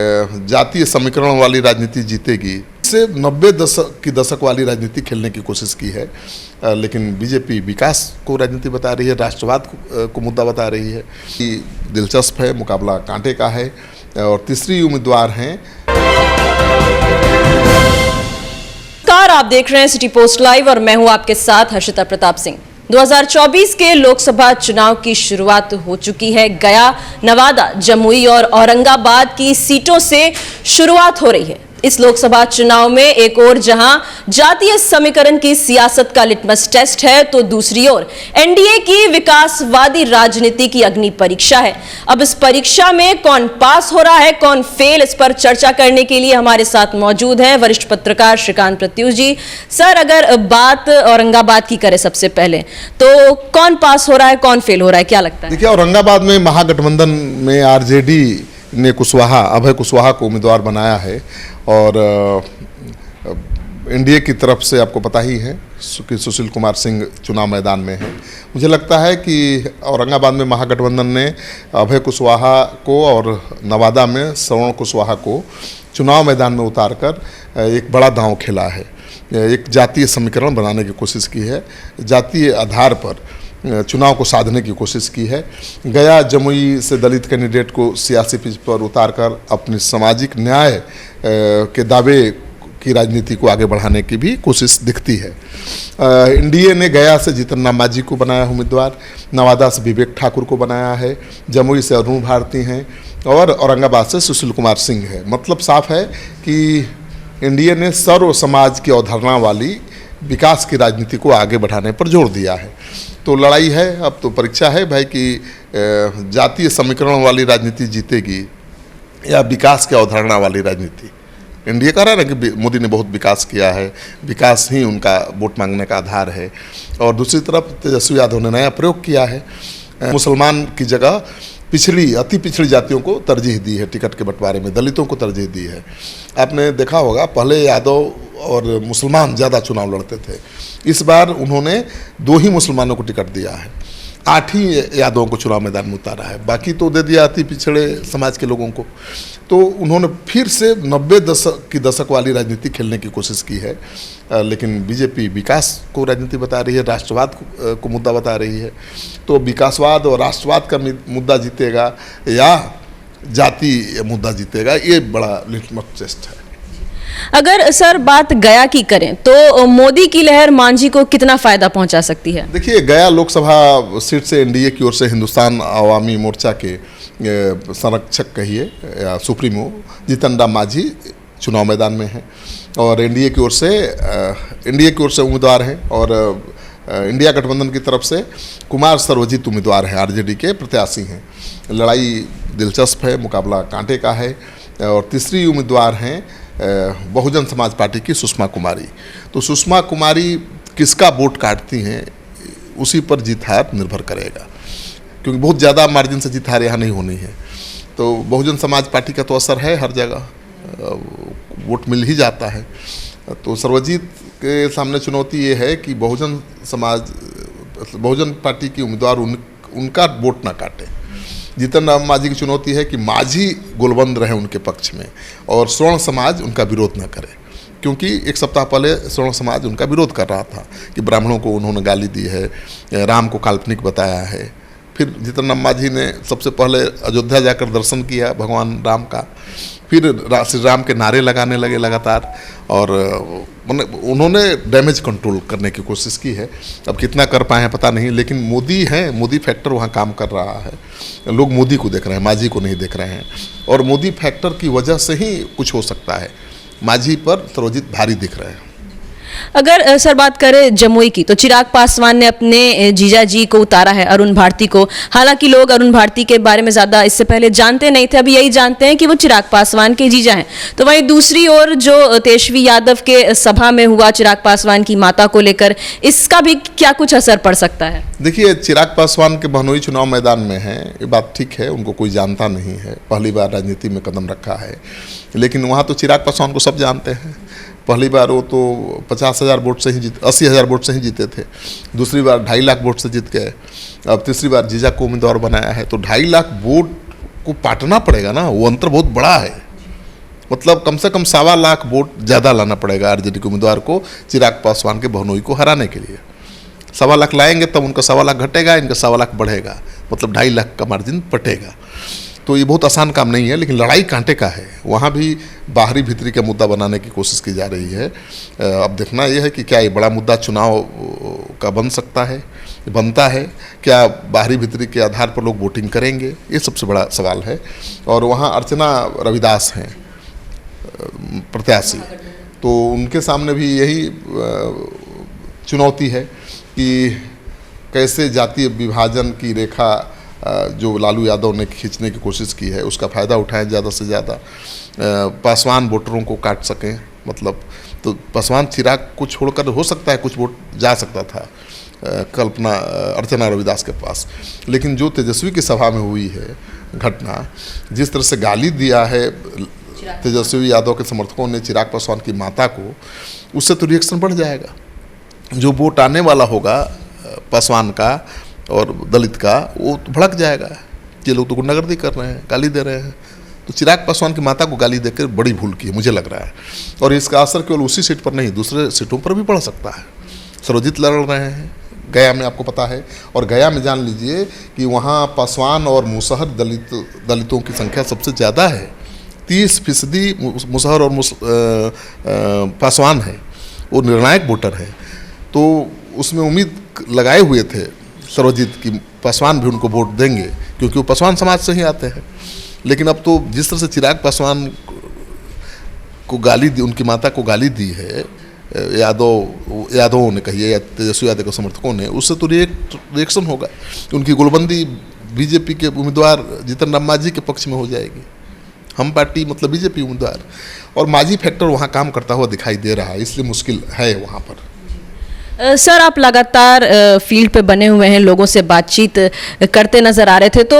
जातीय समीकरण वाली राजनीति जीतेगी से 90 दशक वाली राजनीति खेलने की कोशिश की है, लेकिन बीजेपी विकास को राजनीति बता रही है, राष्ट्रवाद को मुद्दा बता रही है। दिलचस्प है, मुकाबला कांटे का है। और तीसरी उम्मीदवार हैं। आप देख रहे हैं सिटी पोस्ट लाइव और मैं हूं आपके साथ हर्षिता प्रताप सिंह। 2024 के लोकसभा चुनाव की शुरुआत हो चुकी है। गया, नवादा, जमुई और औरंगाबाद की सीटों से शुरुआत हो रही है। इस लोकसभा चुनाव में एक ओर जहां जातीय समीकरण की सियासत का लिटमस टेस्ट है, तो दूसरी ओर एनडीए की विकासवादी राजनीति की अग्नि परीक्षा है। अब इस परीक्षा में कौन पास हो रहा है, कौन फेल, इस पर चर्चा करने के लिए हमारे साथ मौजूद हैं वरिष्ठ पत्रकार श्रीकांत प्रत्युष जी। सर, अगर बात औरंगाबाद की करें सबसे पहले, तो कौन पास हो रहा है, कौन फेल हो रहा है, क्या लगता है? देखिए, औरंगाबाद में महागठबंधन में आरजेडी ने अभय कुशवाहा को उम्मीदवार बनाया है और एनडीए की तरफ से आपको पता ही है कि सुशील कुमार सिंह चुनाव मैदान में है। मुझे लगता है कि औरंगाबाद में महागठबंधन ने अभय कुशवाहा को और नवादा में श्रवण कुशवाहा को चुनाव मैदान में उतारकर एक बड़ा दांव खेला है। एक जातीय समीकरण बनाने की कोशिश की है, जातीय आधार पर चुनाव को साधने की कोशिश की है। गया, जमुई से दलित कैंडिडेट को सियासी पिच पर उतारकर अपनी सामाजिक न्याय के दावे की राजनीति को आगे बढ़ाने की भी कोशिश दिखती है। एनडीए ने गया से जीतन राम मांझी को बनाया उम्मीदवार, नवादा से विवेक ठाकुर को बनाया है, जमुई से अरुण भारती हैं और औरंगाबाद से सुशील कुमार सिंह है। मतलब साफ है कि एनडीए ने सर्व समाज की अवधारणा वाली विकास की राजनीति को आगे बढ़ाने पर जोर दिया है। तो लड़ाई है, अब तो परीक्षा है भाई कि जातीय समीकरण वाली राजनीति जीतेगी या विकास की अवधारणा वाली राजनीति। एनडीए कह रहा है ना कि मोदी ने बहुत विकास किया है, विकास ही उनका वोट मांगने का आधार है। और दूसरी तरफ तेजस्वी यादव ने नया प्रयोग किया है, मुसलमान की जगह अति पिछड़ी जातियों को तरजीह दी है, टिकट के बंटवारे में दलितों को तरजीह दी है। आपने देखा होगा, पहले यादव और मुसलमान ज़्यादा चुनाव लड़ते थे, इस बार उन्होंने 2 ही मुसलमानों को टिकट दिया है, 8 ही यादवों को चुनाव मैदान में उतारा है, बाकी तो दे दिया अति पिछड़े समाज के लोगों को। तो उन्होंने फिर से 90 दशक वाली राजनीति खेलने की कोशिश की है, लेकिन बीजेपी विकास को राजनीति बता रही है, राष्ट्रवाद को मुद्दा बता रही है। तो विकासवाद और राष्ट्रवाद का मुद्दा जीतेगा या जाति मुद्दा जीतेगा, ये बड़ा लिटमस टेस्ट है। अगर सर बात गया की करें, तो मोदी की लहर मांझी को कितना फायदा पहुंचा सकती है? देखिए, गया लोकसभा सीट से एनडीए की ओर से हिंदुस्तान अवामी मोर्चा के संरक्षक कहिए या सुप्रीमो जीतन राम मांझी चुनाव मैदान में है और एनडीए की ओर से उम्मीदवार हैं। और इंडिया गठबंधन की तरफ से कुमार सर्वजित उम्मीदवार हैं, आरजेडी के प्रत्याशी हैं। लड़ाई दिलचस्प है, मुकाबला कांटे का है। और तीसरी उम्मीदवार हैं बहुजन समाज पार्टी की सुषमा कुमारी। तो सुषमा कुमारी किसका वोट काटती हैं, उसी पर जीत हार निर्भर करेगा, क्योंकि बहुत ज़्यादा मार्जिन से जीत हार यहाँ नहीं होनी है। तो बहुजन समाज पार्टी का तो असर है, हर जगह वोट मिल ही जाता है। तो सर्वजीत के सामने चुनौती ये है कि बहुजन पार्टी की उम्मीदवार उनका वोट ना काटे। जीतन राम मांझी की चुनौती है कि मांझी गोलबंद रहे उनके पक्ष में और स्वर्ण समाज उनका विरोध न करे, क्योंकि एक सप्ताह पहले स्वर्ण समाज उनका विरोध कर रहा था कि ब्राह्मणों को उन्होंने गाली दी है, राम को काल्पनिक बताया है। फिर जीतन राम मांझी ने सबसे पहले अयोध्या जाकर दर्शन किया भगवान राम का, फिर श्री राम के नारे लगाने लगे लगातार और उन्होंने डैमेज कंट्रोल करने की कोशिश की है। अब कितना कर पाए हैं पता नहीं, लेकिन मोदी हैं, मोदी फैक्टर वहाँ काम कर रहा है। लोग मोदी को देख रहे हैं, मांझी को नहीं देख रहे हैं, और मोदी फैक्टर की वजह से ही कुछ हो सकता है। मांझी पर सर्वजीत भारी दिख रहे हैं। अगर सर बात करें जमुई की, तो चिराग पासवान ने अपने जीजा जी को उतारा है, अरुण भारती को। हालांकि लोग अरुण भारती के बारे में ज़्यादा इससे पहले जानते नहीं थे, अभी यही जानते हैं कि वो चिराग पासवान के जीजा हैं। तो वहीं दूसरी ओर जो तेजस्वी यादव के सभा में हुआ चिराग पासवान की माता को लेकर, इसका भी क्या कुछ असर पड़ सकता है? देखिए, चिराग पासवान के बहनोई चुनाव मैदान में हैं, ये बात ठीक है, उनको कोई जानता नहीं है, पहली बार राजनीति में कदम रखा है। लेकिन वहाँ तो चिराग पासवान को सब जानते हैं। पहली बार वो तो 50,000 वोट से ही 80,000 वोट से ही जीते थे, दूसरी बार 2.5 लाख वोट से जीत गए, अब तीसरी बार जीजा को उम्मीदवार बनाया है। तो 2.5 लाख वोट को पाटना पड़ेगा ना, वो अंतर बहुत बड़ा है। मतलब कम से कम 1.25 लाख वोट ज़्यादा लाना पड़ेगा आरजेडी के उम्मीदवार को चिराग पासवान के बहनोई को हराने के लिए। 1.25 लाख लाएंगे तब उनका 1.25 लाख घटेगा, इनका 1.25 लाख बढ़ेगा, मतलब 2.5 लाख का मार्जिन पटेगा। तो ये बहुत आसान काम नहीं है, लेकिन लड़ाई कांटे का है। वहाँ भी बाहरी भीतरी का मुद्दा बनाने की कोशिश की जा रही है। अब देखना यह है कि क्या ये बड़ा मुद्दा चुनाव का बन सकता है, बनता है, क्या बाहरी भीतरी के आधार पर लोग वोटिंग करेंगे, ये सबसे बड़ा सवाल है। और वहाँ अर्चना रविदास हैं प्रत्याशी, तो उनके सामने भी यही चुनौती है कि कैसे जातीय विभाजन की रेखा जो लालू यादव ने खींचने की कोशिश की है उसका फ़ायदा उठाएं ज़्यादा से ज़्यादा, पासवान वोटरों को काट सकें। मतलब तो पासवान चिराग को छोड़कर हो सकता है कुछ वोट जा सकता था कल्पना अर्चना रविदास के पास, लेकिन जो तेजस्वी की सभा में हुई है घटना, जिस तरह से गाली दिया है तेजस्वी यादव के समर्थकों ने चिराग पासवान की माता को, उससे तो रिएक्शन बढ़ जाएगा। जो वोट आने वाला होगा पासवान का और दलित का, वो तो भड़क जाएगा। ये लोग तो गुंडागर्दी कर रहे हैं, गाली दे रहे हैं। तो चिराग पासवान की माता को गाली देकर बड़ी भूल की है मुझे लग रहा है। और इसका असर केवल उसी सीट पर नहीं, दूसरे सीटों पर भी पड़ सकता है। सर्वजीत लड़ रहे हैं गया में, आपको पता है, और गया में जान लीजिए कि वहाँ पासवान और मुसहर दलितों की संख्या सबसे ज़्यादा है। 30% मुसहर और पासवान है, वो निर्णायक वोटर है। तो उसमें उम्मीद लगाए हुए थे सर्वजीत की पासवान भी उनको वोट देंगे, क्योंकि वो पासवान समाज से ही आते हैं। लेकिन अब तो जिस तरह से चिराग पासवान को गाली दी, उनकी माता को गाली दी है यादवों ने कही है, तेजस्वी यादव के समर्थकों ने, उससे तो रिएक्शन होगा। उनकी गोलबंदी बीजेपी के उम्मीदवार जीतन राम मांझी के पक्ष में हो जाएगी। हम पार्टी मतलब बीजेपी उम्मीदवार, और मांझी फैक्टर वहाँ काम करता हुआ दिखाई दे रहा है, इसलिए मुश्किल है वहाँ पर। सर, आप लगातार फील्ड पे बने हुए हैं, लोगों से बातचीत करते नजर आ रहे थे, तो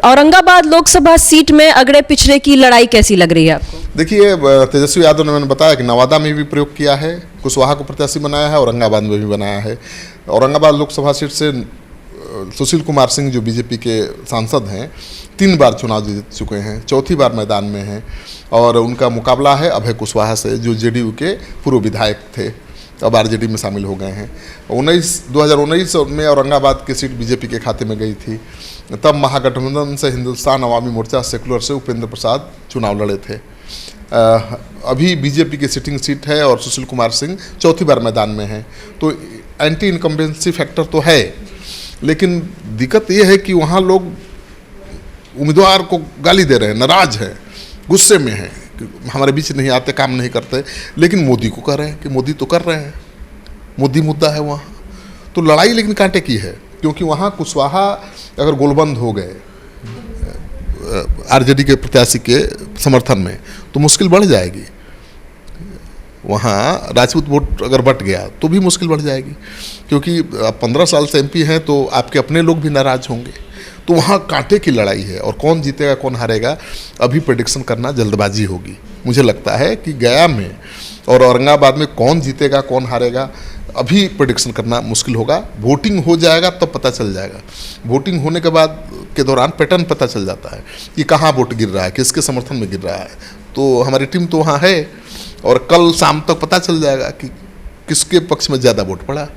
औरंगाबाद लोकसभा सीट में अगड़े पिछड़े की लड़ाई कैसी लग रही है आपको? देखिए, तेजस्वी यादव ने, मैंने बताया कि नवादा में भी प्रयोग किया है, कुशवाहा को प्रत्याशी बनाया है, औरंगाबाद में भी बनाया है। औरंगाबाद लोकसभा सीट से सुशील कुमार सिंह जो बीजेपी के सांसद हैं 3 बार चुनाव जीत चुके हैं, 4थी बार मैदान में हैं, और उनका मुकाबला है अभय कुशवाहा से जो जेडीयू के पूर्व विधायक थे, अब आरजेडी में शामिल हो गए हैं। 2019 में औरंगाबाद की सीट बीजेपी के खाते में गई थी। तब महागठबंधन से हिंदुस्तान अवामी मोर्चा सेकुलर से उपेंद्र प्रसाद चुनाव लड़े थे। अभी बीजेपी की सिटिंग सीट है और सुशील कुमार सिंह 4थी बार मैदान में हैं, तो एंटी इनकम्बेंसी फैक्टर तो है। लेकिन दिक्कत ये है कि वहाँ लोग उम्मीदवार को गाली दे रहे हैं, नाराज हैं, गुस्से में हैं, हमारे बीच नहीं आते, काम नहीं करते, लेकिन मोदी को कह रहे हैं कि मोदी तो कर रहे हैं, मोदी मुद्दा है वहाँ। तो लड़ाई लेकिन कांटे की है, क्योंकि वहाँ कुशवाहा अगर गोलबंद हो गए आरजेडी के प्रत्याशी के समर्थन में तो मुश्किल बढ़ जाएगी। वहाँ राजपूत वोट अगर बट गया तो भी मुश्किल बढ़ जाएगी, क्योंकि आप 15 साल से एमपी हैं तो आपके अपने लोग भी नाराज होंगे। तो वहाँ कांटे की लड़ाई है, और कौन जीतेगा कौन हारेगा अभी प्रेडिक्शन करना जल्दबाजी होगी। मुझे लगता है कि गया में और औरंगाबाद में कौन जीतेगा कौन हारेगा अभी प्रेडिक्शन करना मुश्किल होगा। वोटिंग हो जाएगा तब पता चल जाएगा। वोटिंग होने के बाद के दौरान पैटर्न पता चल जाता है कि कहाँ वोट गिर रहा है, किसके समर्थन में गिर रहा है। तो हमारी टीम तो वहाँ है, और कल शाम तक पता चल जाएगा कि किसके पक्ष में ज़्यादा वोट पड़ा।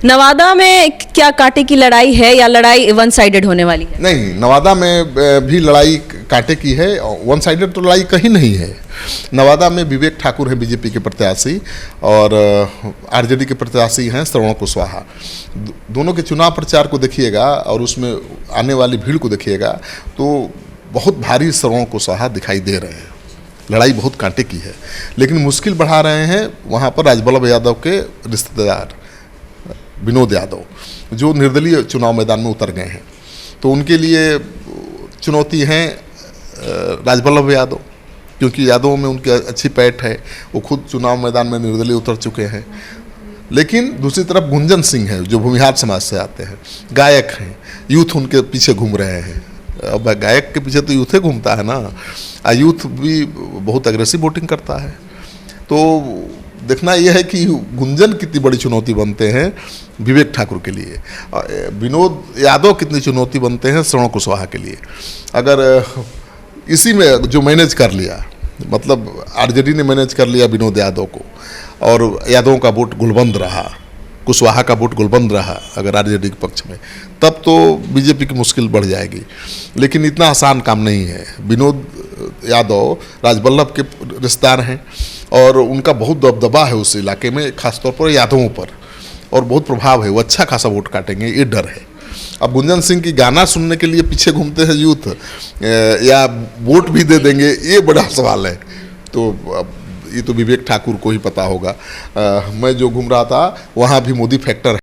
नवादा में क्या कांटे की लड़ाई है या लड़ाई वन साइडेड होने वाली है? नहीं, नवादा में भी लड़ाई कांटे की है, वन साइडेड तो लड़ाई कहीं नहीं है। नवादा में विवेक ठाकुर है बीजेपी के प्रत्याशी, और आरजेडी के प्रत्याशी हैं श्रवण कुशवाहा। दोनों के चुनाव प्रचार को देखिएगा और उसमें आने वाली भीड़ को देखिएगा तो बहुत भारी श्रवण कुशवाहा दिखाई दे रहे हैं। लड़ाई बहुत कांटे की है, लेकिन मुश्किल बढ़ा रहे हैं वहाँ पर राजबल्लभ यादव के रिश्तेदार विनोद यादव, जो निर्दलीय चुनाव मैदान में उतर गए हैं। तो उनके लिए चुनौती हैं राजबल्लभ यादव, क्योंकि यादवों में उनकी अच्छी पैठ है, वो खुद चुनाव मैदान में निर्दलीय उतर चुके हैं। लेकिन दूसरी तरफ गुंजन सिंह है जो भूमिहार समाज से आते हैं, गायक हैं, यूथ उनके पीछे घूम रहे हैं। अब गायक के पीछे तो यूथ ही घूमता है ना, यूथ भी बहुत एग्रेसिव वोटिंग करता है। तो देखना यह है कि गुंजन कितनी बड़ी चुनौती बनते हैं विवेक ठाकुर के लिए, विनोद यादव कितनी चुनौती बनते हैं श्रवण कुशवाहा के लिए। अगर इसी में जो मैनेज कर लिया मतलब आरजेडी ने मैनेज कर लिया विनोद यादव को, और यादवों का वोट गुलबंद रहा, कुशवाहा का वोट गुलबंद रहा अगर आरजेडी के पक्ष में, तब तो बीजेपी की मुश्किल बढ़ जाएगी। लेकिन इतना आसान काम नहीं है। विनोद यादव राजबल्लभ के रिश्तेदार हैं और उनका बहुत दबदबा है उस इलाके में, खासतौर पर यादवों पर, और बहुत प्रभाव है। वो अच्छा खासा वोट काटेंगे, ये डर है। अब गुंजन सिंह की गाना सुनने के लिए पीछे घूमते हैं यूथ, या वोट भी दे देंगे, ये बड़ा सवाल है। तो अब ये तो विवेक ठाकुर को ही पता होगा। मैं जो घूम रहा था वहाँ भी मोदी फैक्टर है।